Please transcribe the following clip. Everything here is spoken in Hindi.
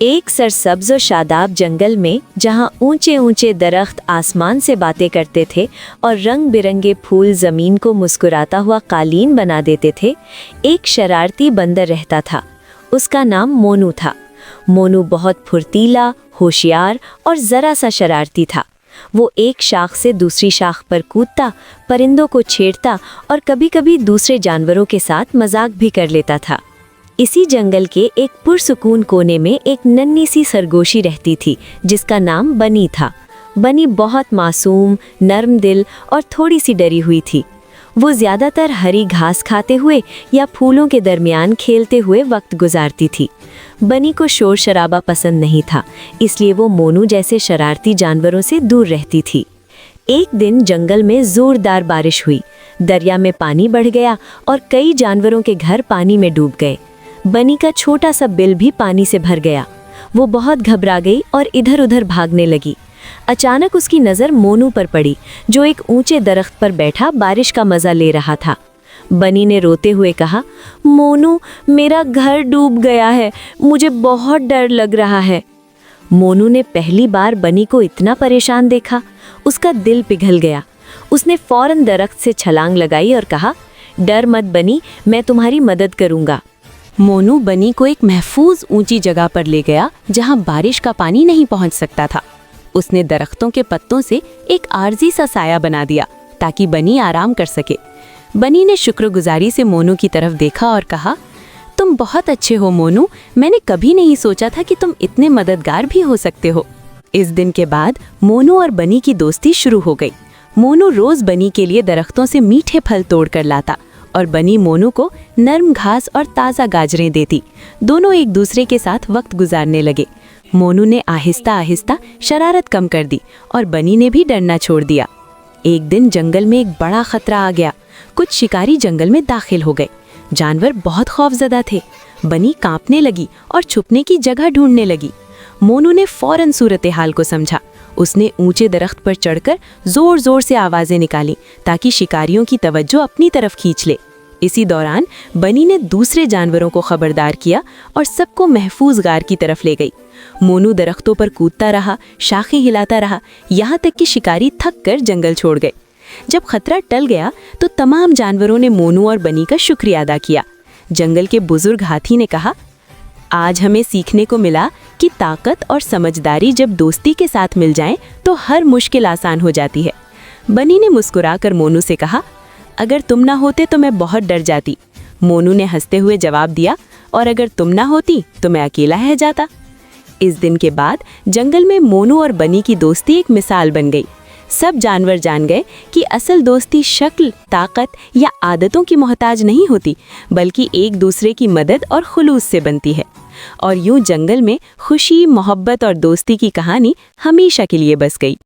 एक सरसब्ज और शादाब जंगल में, जहाँ ऊंचे ऊंचे दरख्त आसमान से बातें करते थे और रंग बिरंगे फूल ज़मीन को मुस्कुराता हुआ कालीन बना देते थे, एक शरारती बंदर रहता था। उसका नाम मोनू था। मोनू बहुत फुर्तीला, होशियार और ज़रा सा शरारती था। वो एक शाख से दूसरी शाख पर कूदता, परिंदों को छेड़ता और कभी-कभी दूसरे जानवरों के साथ मजाक भी कर लेता था। इसी जंगल के एक पुरसुकून कोने में एक नन्ही सी सरगोशी रहती थी जिसका नाम बनी था। बनी बहुत मासूम, नर्म दिल और थोड़ी सी डरी हुई थी। वो ज़्यादातर हरी घास खाते हुए या फूलों के दरमियान खेलते हुए वक्त गुजारती थी। बनी को शोर शराबा पसंद नहीं था, इसलिए वो मोनू जैसे शरारती जानवरों से दूर रहती थी। एक दिन जंगल में ज़ोरदार बारिश हुई। दरिया में पानी बढ़ गया और कई जानवरों के घर पानी में डूब गए। बनी का छोटा सा बिल भी पानी से भर गया। वो बहुत घबरा गई और इधर उधर भागने लगी। अचानक उसकी नज़र मोनू पर पड़ी, जो एक ऊंचे दरख्त पर बैठा बारिश का मज़ा ले रहा था। बनी ने रोते हुए कहा, मोनू, मेरा घर डूब गया है, मुझे बहुत डर लग रहा है। मोनू ने पहली बार बनी को इतना परेशान देखा। उसका दिल पिघल गया। उसने फौरन दरख्त से छलांग लगाई और कहा, डर मत बनी, मैं तुम्हारी मदद करूँगा। मोनू बनी को एक महफूज ऊंची जगह पर ले गया जहां बारिश का पानी नहीं पहुंच सकता था। उसने दरख्तों के पत्तों से एक आरजी सा साया बना दिया ताकि बनी आराम कर सके। बनी ने शुक्रगुजारी से मोनू की तरफ देखा और कहा, तुम बहुत अच्छे हो मोनू, मैंने कभी नहीं सोचा था कि तुम इतने मददगार भी हो सकते हो। इस दिन के बाद मोनू और बनी की दोस्ती शुरू हो गई। मोनू रोज बनी के लिए दरख्तों से मीठे फल तोड़ कर लाता और बनी मोनू को नरम घास और ताज़ा गाजरें देती। दोनों एक दूसरे के साथ वक्त गुजारने लगे। मोनू ने आहिस्ता आहिस्ता शरारत कम कर दी और बनी ने भी डरना छोड़ दिया। एक दिन जंगल में एक बड़ा खतरा आ गया। कुछ शिकारी जंगल में दाखिल हो गए। जानवर बहुत खौफजदा थे। बनी कांपने लगी और छुपने की जगह ढूंढने लगी। मोनू ने फौरन सूरत हाल को समझा। उसने ऊंचे दरख्त पर चढ़कर जोर जोर से आवाजें निकाली ताकि शिकारियों की तवज्जो अपनी तरफ खींच ले। इसी दौरान बनी ने दूसरे जानवरों को खबरदार किया और सबको महफूज गार की तरफ ले गई। मोनू दरख्तों पर कूदता रहा, शाखें हिलाता रहा, यहाँ तक कि शिकारी थक कर जंगल छोड़ गए। जब खतरा टल गया तो तमाम जानवरों ने मोनू और बनी का शुक्रिया अदा किया। जंगल के बुजुर्ग हाथी ने कहा, आज हमें सीखने को मिला कि ताकत और समझदारी जब दोस्ती के साथ मिल जाएं तो हर मुश्किल आसान हो जाती है। बनी ने मुस्कुराकर मोनू से कहा, अगर तुम ना होते तो मैं बहुत डर जाती। मोनू ने हंसते हुए जवाब दिया, और अगर तुम ना होती तो मैं अकेला रह जाता। इस दिन के बाद जंगल में मोनू और बनी की दोस्ती एक मिसाल बन गई। सब जानवर जान गए कि असल दोस्ती शक्ल, ताकत या आदतों की मोहताज नहीं होती, बल्कि एक दूसरे की मदद और खुलूस से बनती है। और यूं जंगल में खुशी, मोहब्बत और दोस्ती की कहानी हमेशा के लिए बस गई।